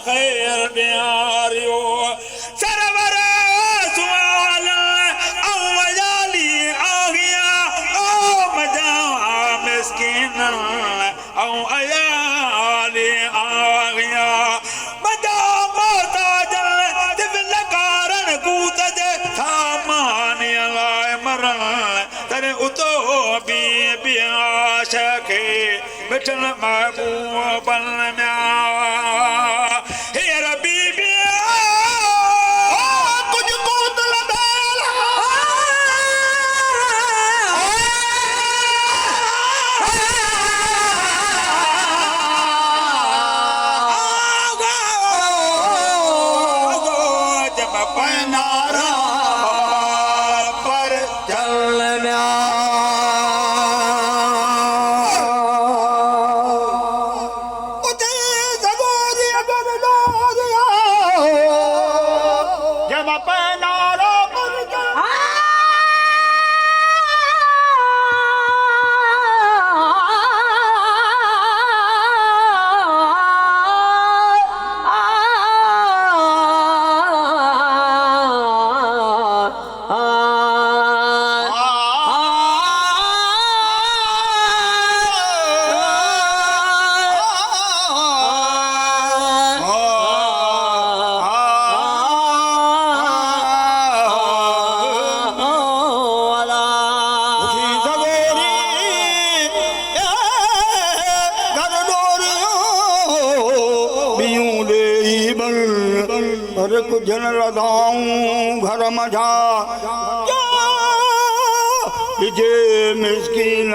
खैर ॾियारियो सरवर सुवाल अवयाली आगिया ओ मजा मिस्किन औ अयाली आगिया मजा मोहताज दिल कारण कूत जे सामान लाए मरण तने उतो भी बियाश के बिठल महबूबन में हे रबी कुछ कूत लबेला जब पनारा पर चल कुझन लधाऊं घर मझा जे मिस्किन